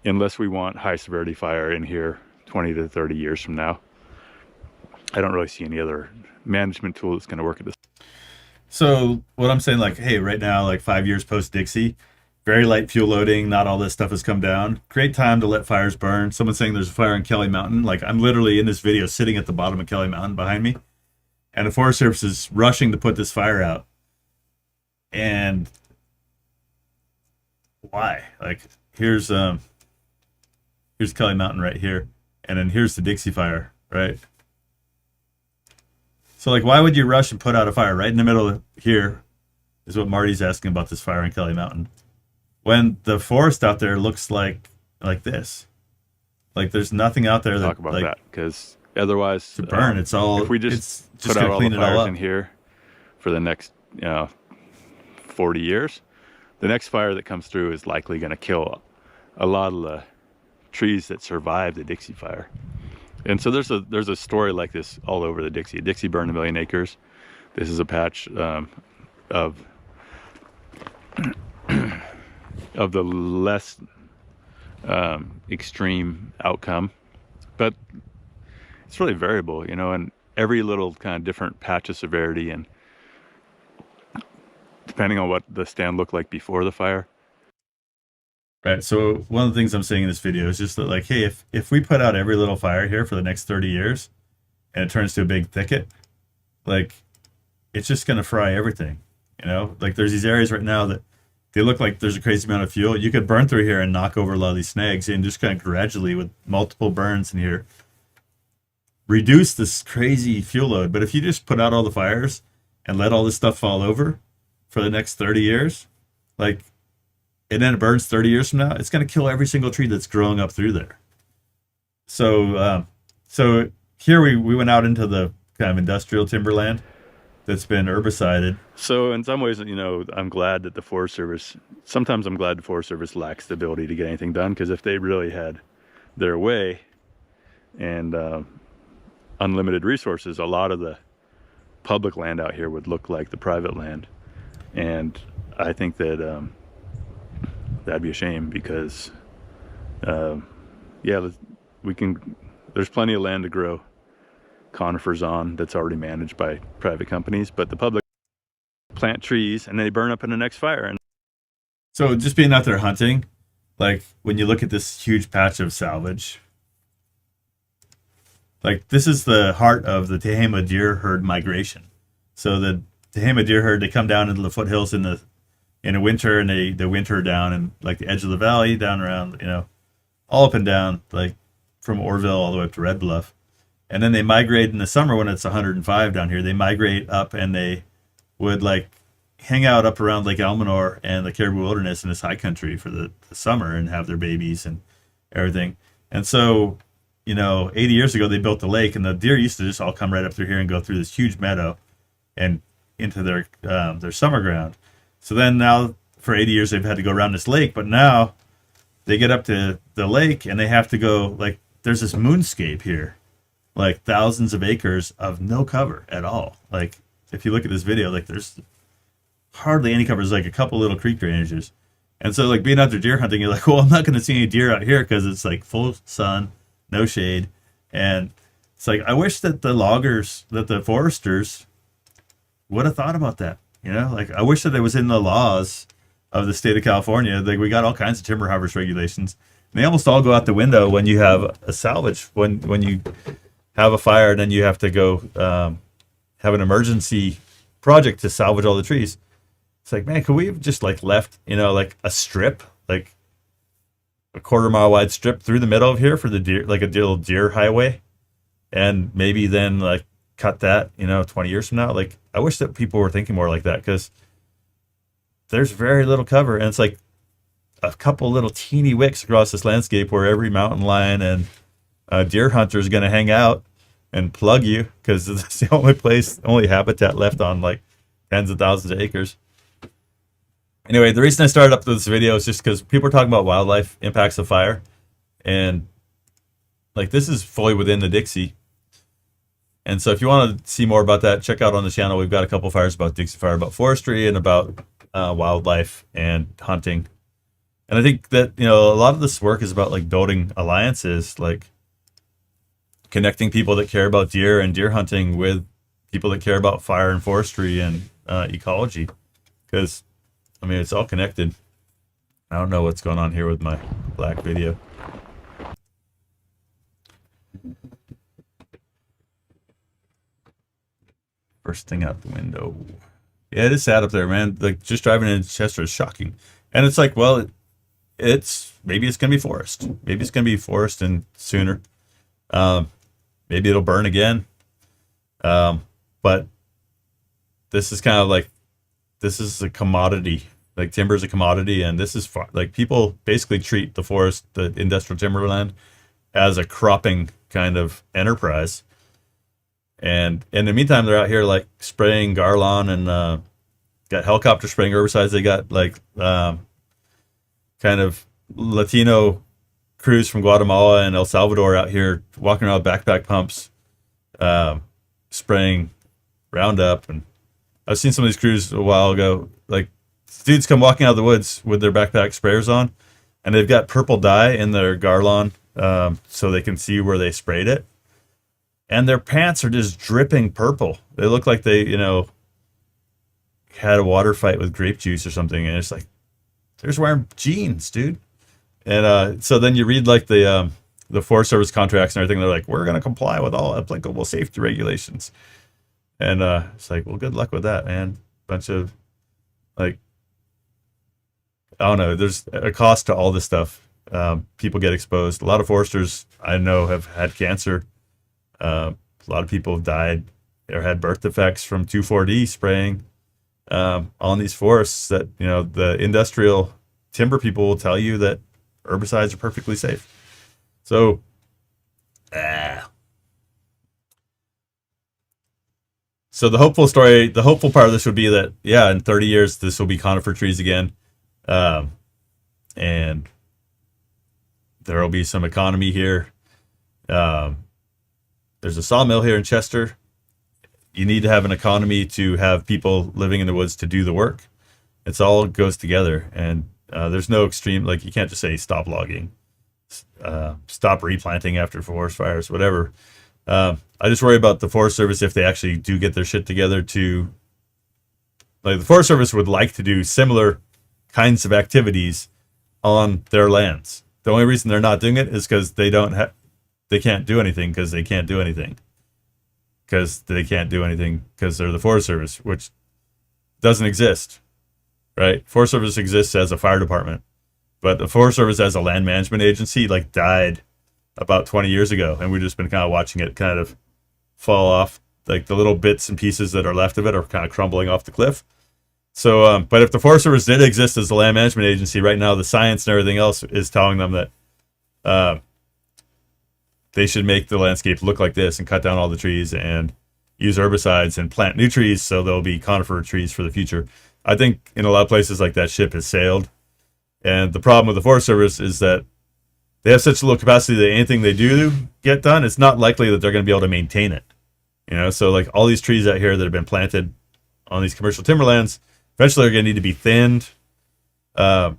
unless we want high severity fire in here 20 to 30 years from now. I don't really see any other management tool that's going to work at this. So what I'm saying, like, hey, right now, like 5 years post Dixie, very light fuel loading, not all this stuff has come down. Great time to let fires burn. Someone's saying there's a fire in Kelly Mountain. Like, I'm literally in this video sitting at the bottom of Kelly Mountain behind me, and the Forest Service is rushing to put this fire out. And why? Like, here's Kelly Mountain right here, and then here's the Dixie Fire, right? So, like, why would you rush and put out a fire right in the middle of here, is what Marty's asking about this fire in Kelly Mountain, when the forest out there looks like this. Like, there's nothing out there that... Talk about that, because otherwise... To burn, it's all... If we just put out all the fires in here for the next, 40 years, the next fire that comes through is likely going to kill a lot of the trees that survived the Dixie Fire. And so there's a story like this all over the Dixie. Dixie burned 1 million acres. This is a patch of the less extreme outcome, but it's really variable, and every little kind of different patch of severity, and depending on what the stand looked like before the fire. Right. So one of the things I'm saying in this video is just that, like, hey, if we put out every little fire here for the next 30 years and it turns to a big thicket, like, it's just going to fry everything. Like, there's these areas right now that they look like there's a crazy amount of fuel. You could burn through here and knock over a lot of these snags, and just kind of gradually, with multiple burns in here, reduce this crazy fuel load. But if you just put out all the fires and let all this stuff fall over for the next 30 years, like, and then it burns 30 years from now, it's going to kill every single tree that's growing up through there. So so here we went out into the kind of industrial timberland that's been herbicided. So in some ways, I'm glad that the Forest Service, sometimes I'm glad the Forest Service lacks the ability to get anything done, because if they really had their way and unlimited resources, a lot of the public land out here would look like the private land. And I think that that'd be a shame, because there's plenty of land to grow conifers on that's already managed by private companies, but the public plant trees and they burn up in the next fire. And so just being out there hunting, like, when you look at this huge patch of salvage, like, this is the heart of the Tehama deer herd migration. So the Tehama deer herd, they come down into the foothills in the winter, and they winter down in, like, the edge of the valley, down around, all up and down, like, from Orville all the way up to Red Bluff. And then they migrate in the summer when it's 105 down here. They migrate up and they would like hang out up around Lake Almanor and the Caribou Wilderness in this high country for the summer and have their babies and everything. And so, 80 years ago, they built the lake, and the deer used to just all come right up through here and go through this huge meadow and into their summer ground. So then now, for 80 years, they've had to go around this lake, but now they get up to the lake and they have to go, like, there's this moonscape here, like thousands of acres of no cover at all. Like, if you look at this video, like, there's hardly any cover. There's like a couple little creek drainages. And so, like, being out there deer hunting, you're like, well, I'm not going to see any deer out here because it's like full sun, no shade. And it's like, I wish that the foresters would have thought about that. Like, I wish that it was in the laws of the state of California. Like, we got all kinds of timber harvest regulations. And they almost all go out the window when you have a salvage, when you have a fire and then you have to go have an emergency project to salvage all the trees. It's like, man, could we have just like left, like a strip, like a 1/4 mile wide strip through the middle of here for the deer, like a little deer highway, and maybe then like cut that, 20 years from now. Like, I wish that people were thinking more like that, because there's very little cover, and it's like a couple little teeny wicks across this landscape where every mountain lion and deer hunter is going to hang out and plug you, because it's the only habitat left on like tens of thousands of acres. Anyway, the reason I started up this video is just because people are talking about wildlife impacts of fire, and like, this is fully within the Dixie. And so if you want to see more about that, check out on the channel. We've got a couple fires about Dixie Fire, about forestry, and about wildlife and hunting. And I think that, a lot of this work is about like building alliances, like connecting people that care about deer and deer hunting with people that care about fire and forestry and ecology. Because, it's all connected. I don't know what's going on here with my black video. First thing out the window. Yeah, it is sad up there, man. Like, just driving into Chester is shocking. And it's like, well, maybe it's going to be forest. Maybe it's going to be forest and sooner. Maybe it'll burn again. But this is kind of like, this is a commodity. Like, timber is a commodity, and this is like, people basically treat the forest, the industrial timberland, as a cropping kind of enterprise. And in the meantime, they're out here like spraying Garlon and got helicopter spraying herbicides. They got like kind of Latino crews from Guatemala and El Salvador out here walking around with backpack pumps, spraying Roundup. And I've seen some of these crews a while ago. Like, dudes come walking out of the woods with their backpack sprayers on, and they've got purple dye in their Garlon so they can see where they sprayed it. And their pants are just dripping purple. They look like they, had a water fight with grape juice or something. And it's like, they're just wearing jeans, dude. And so then you read like the Forest Service contracts and everything. They're like, we're going to comply with all applicable safety regulations. And it's like, well, good luck with that, man. Bunch of like, I don't know. There's a cost to all this stuff. People get exposed. A lot of foresters I know have had cancer. A lot of people have died or had birth defects from 2,4-D spraying on these forests. That, the industrial timber people will tell you that herbicides are perfectly safe. So, so the hopeful part of this would be that, yeah, in 30 years this will be conifer trees again, and there will be some economy here. There's a sawmill here in Chester. You need to have an economy to have people living in the woods to do the work. It's all goes together, and there's no extreme, like, you can't just say stop logging, stop replanting after forest fires, whatever. I just worry about the Forest Service if they actually do get their shit together to, like, the Forest Service would like to do similar kinds of activities on their lands. The only reason they're not doing it is because they can't do anything because they can't do anything. Because they can't do anything because they're the Forest Service, which doesn't exist, right? Forest Service exists as a fire department, but the Forest Service as a land management agency, like, died about 20 years ago, and we've just been kind of watching it kind of fall off. Like the little bits and pieces that are left of it are kind of crumbling off the cliff. So, but if the Forest Service did exist as a land management agency right now, the science and everything else is telling them that they should make the landscape look like this and cut down all the trees and use herbicides and plant new trees so there'll be conifer trees for the future. I think in a lot of places like that ship has sailed. And the problem with the Forest Service is that they have such low capacity that anything they do get done, it's not likely that they're going to be able to maintain it. You know, so like all these trees out here that have been planted on these commercial timberlands, eventually are going to need to be thinned, so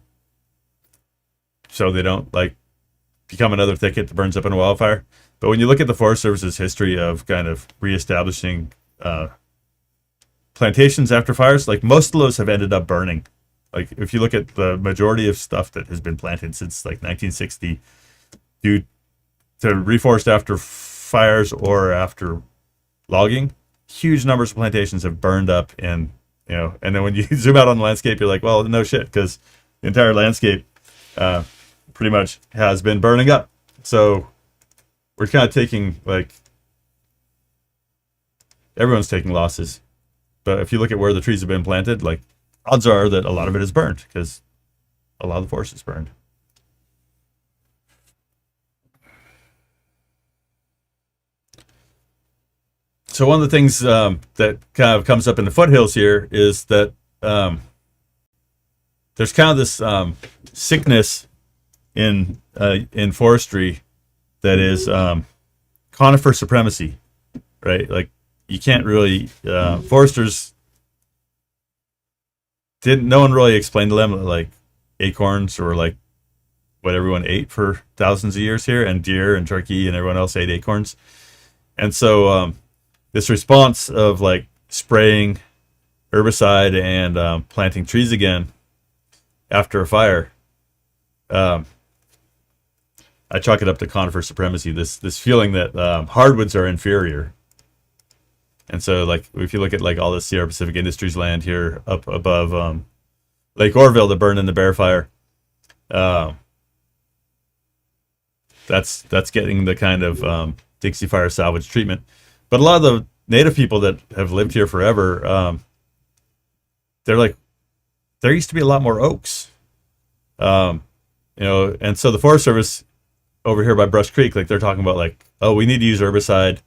they don't like become another thicket that burns up in a wildfire. But when you look at the Forest Service's history of kind of reestablishing plantations after fires, like most of those have ended up burning. Like if you look at the majority of stuff that has been planted since like 1960 due to reforest after fires or after logging, huge numbers of plantations have burned up. And you know, and then when you zoom out on the landscape, you're like, well, no shit, because the entire landscape pretty much has been burning up. So we're kind of taking, like, everyone's taking losses. But if you look at where the trees have been planted, like, odds are that a lot of it is burned because a lot of the forest is burned. So one of the things that kind of comes up in the foothills here is that there's kind of this sickness in forestry that is conifer supremacy, right? Like you can't really foresters no one really explained to them that, like, acorns were like what everyone ate for thousands of years here, and deer and turkey and everyone else ate acorns. And so this response of like spraying herbicide and planting trees again after a fire, I chalk it up to conifer supremacy. This feeling that hardwoods are inferior. And so, like, if you look at like all the Sierra Pacific Industries land here up above Lake Orville that burned in the Bear Fire, that's getting the kind of Dixie Fire salvage treatment. But a lot of the native people that have lived here forever, they're like, there used to be a lot more oaks, you know. And so the Forest Service over here by Brush Creek, like, they're talking about like, oh, we need to use herbicide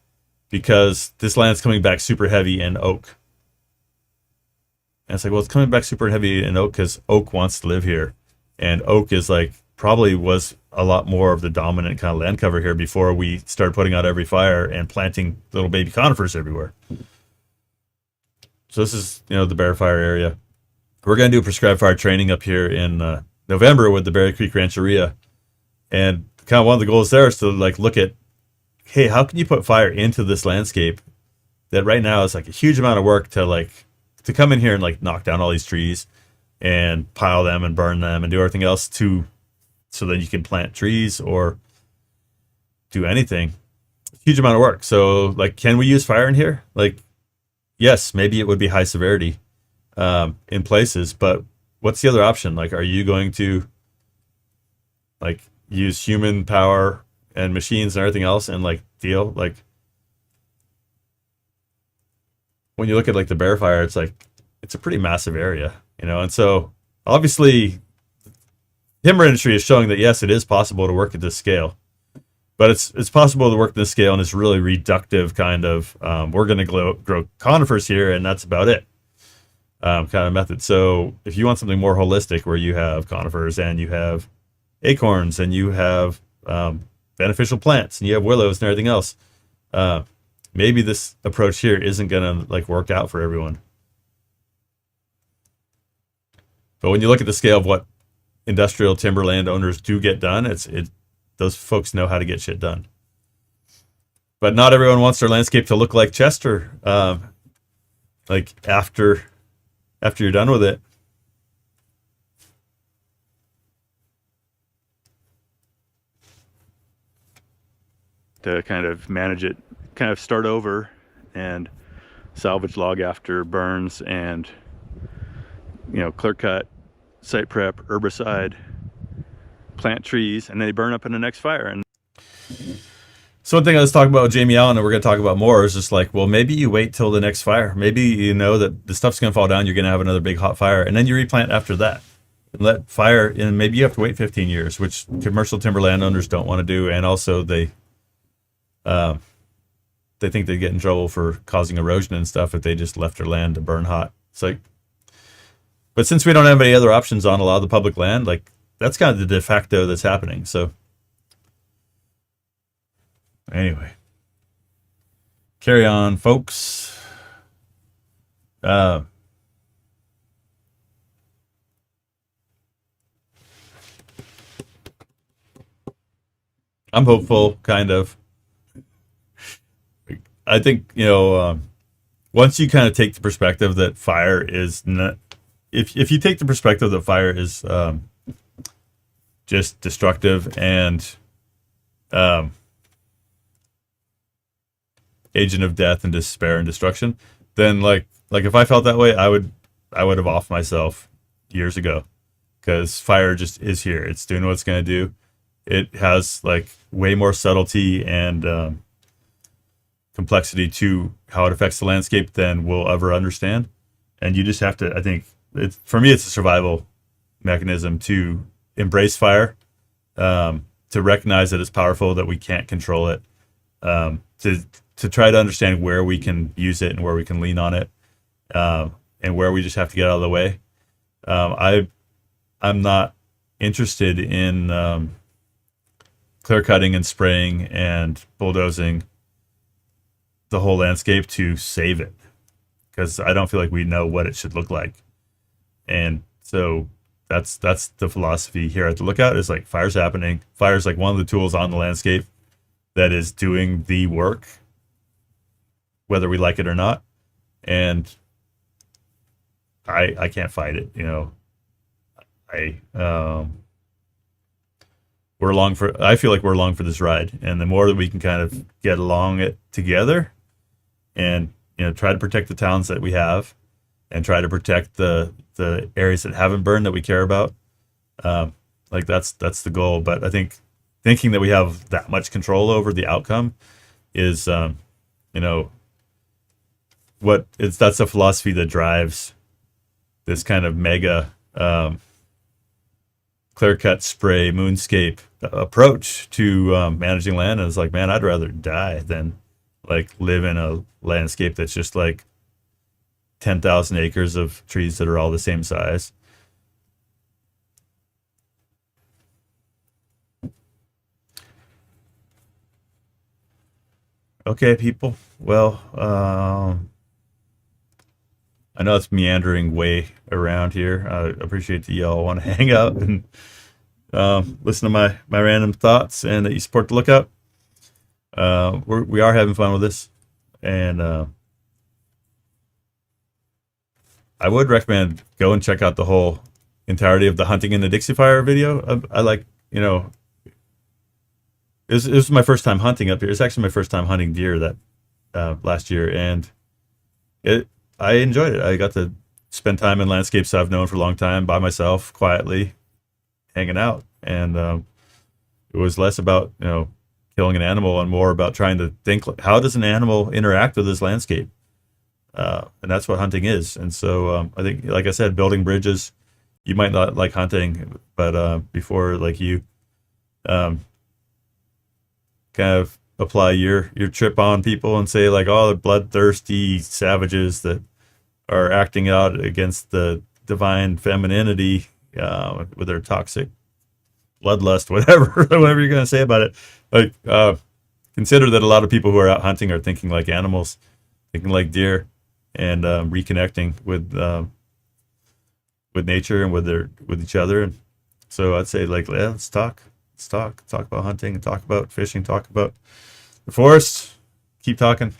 because this land's coming back super heavy in oak. And it's like, well, it's coming back super heavy in oak because oak wants to live here. And oak is like, probably was a lot more of the dominant kind of land cover here before we started putting out every fire and planting little baby conifers everywhere. So this is, you know, the Bear Fire area. We're going to do prescribed fire training up here in November with the Berry Creek Rancheria. And kind of one of the goals there is to like look at, hey, how can you put fire into this landscape that right now is like a huge amount of work to come in here and like knock down all these trees and pile them and burn them and do everything else so that you can plant trees or do anything. Huge amount of work. So like, can we use fire in here? Like, yes, maybe it would be high severity in places, but what's the other option? Like, are you going to like use human power and machines and everything else and like deal? Like, when you look at like the Bear Fire, it's like, it's a pretty massive area, you know? And so obviously timber industry is showing that yes, it is possible to work at this scale, but it's possible to work at this scale in this really reductive kind of, we're going to grow conifers here and that's about it kind of method. So if you want something more holistic where you have conifers and you have acorns and you have beneficial plants and you have willows and everything else, maybe this approach here isn't gonna like work out for everyone. But when you look at the scale of what industrial timber landowners do get done, those folks know how to get shit done. But not everyone wants their landscape to look like Chester, like after you're done with it. To kind of manage it, kind of start over and salvage log after burns and, you know, clear cut, site prep, herbicide, plant trees, and they burn up in the next fire. And So one thing I was talking about with Jamie Allen, and we're going to talk about more, is just like, well, maybe you wait till the next fire. Maybe you know that the stuff's going to fall down. You're going to have another big hot fire, and then you replant after that. And let fire, and maybe you have to wait 15 years, which commercial timber landowners don't want to do, and also they think they get in trouble for causing erosion and stuff if they just left their land to burn hot. It's like, but since we don't have any other options on a lot of the public land, like that's kind of the de facto that's happening. So anyway, carry on, folks. I'm hopeful, kind of. I think, once you kind of take the perspective that fire is not, if you take the perspective that fire is just destructive and agent of death and despair and destruction, then like if I felt that way, I would have offed myself years ago, because fire just is here. It's doing what it's going to do. It has like way more subtlety and complexity to how it affects the landscape than we'll ever understand. And you just have to, I think, for me, it's a survival mechanism to embrace fire, to recognize that it's powerful, that we can't control it, to try to understand where we can use it and where we can lean on it, and where we just have to get out of the way. I'm not interested in clear cutting and spraying and bulldozing the whole landscape to save it, because I don't feel like we know what it should look like. And so that's the philosophy here at the Lookout, is like, fire's happening. Fire's like one of the tools on the landscape that is doing the work, whether we like it or not. And I can't fight it, I feel like we're along for this ride, and the more that we can kind of get along it together, and try to protect the towns that we have, and try to protect the areas that haven't burned that we care about, like that's the goal. But I think thinking that we have that much control over the outcome is that's the philosophy that drives this kind of mega clear cut spray moonscape approach to managing land. And it's like, man, I'd rather die than like live in a landscape that's just like 10,000 acres of trees that are all the same size. Okay, people. Well, I know it's meandering way around here. I appreciate that y'all want to hang out and listen to my random thoughts, and that you support the Lookout. We are having fun with this, and I would recommend go and check out the whole entirety of the hunting in the Dixie Fire video. I like, it was my first time hunting up here. It's actually my first time hunting deer that last year, and I enjoyed it. I got to spend time in landscapes I've known for a long time by myself, quietly hanging out, and it was less about killing an animal and more about trying to think, how does an animal interact with this landscape, and that's what hunting is. And so I think, like I said, building bridges. You might not like hunting, but before like you kind of apply your trip on people and say like, oh, they're bloodthirsty savages that are acting out against the divine femininity with their toxic bloodlust, whatever you're going to say about it. Like, consider that a lot of people who are out hunting are thinking like animals, thinking like deer, and reconnecting with nature and with each other. And so I'd say like, yeah, let's talk about hunting, and talk about fishing, talk about the forest, keep talking.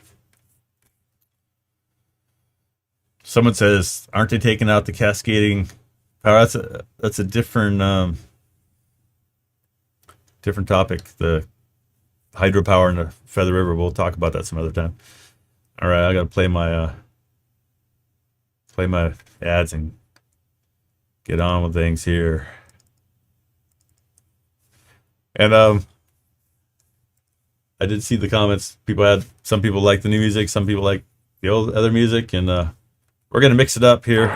Someone says, aren't they taking out the cascading power? That's a different topic. The hydropower in the Feather River. We'll talk about that some other time. All right, I gotta play my ads and get on with things here. And I did see the comments. Some people like the new music, some people like the old other music, and we're gonna mix it up here.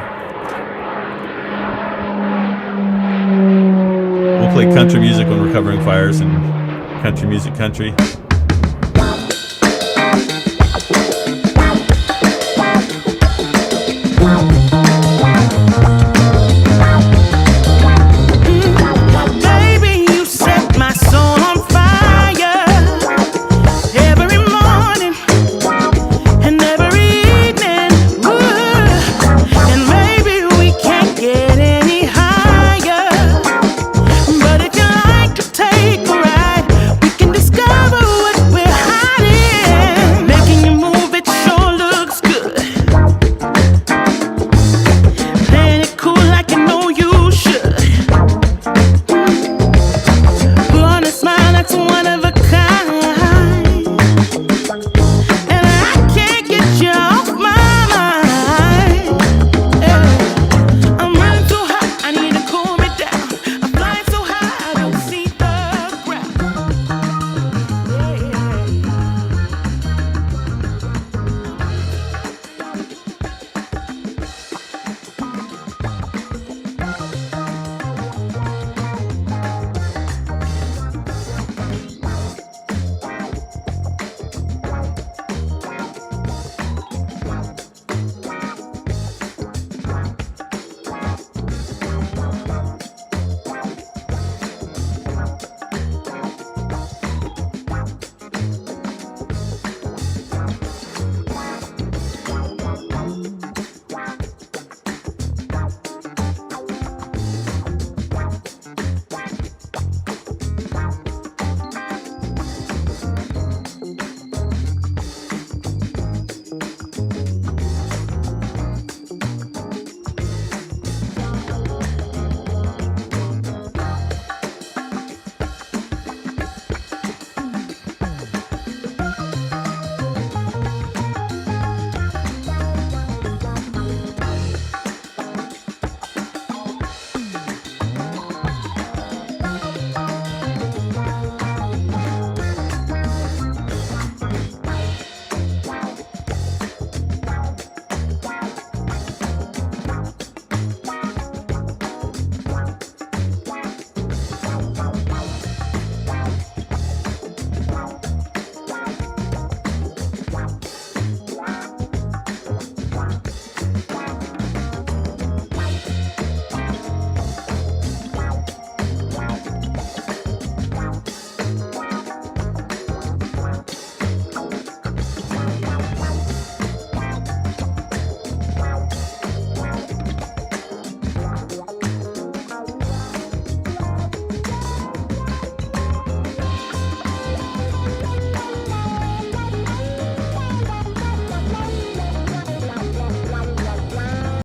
We'll play country music when we're covering fires and country music country.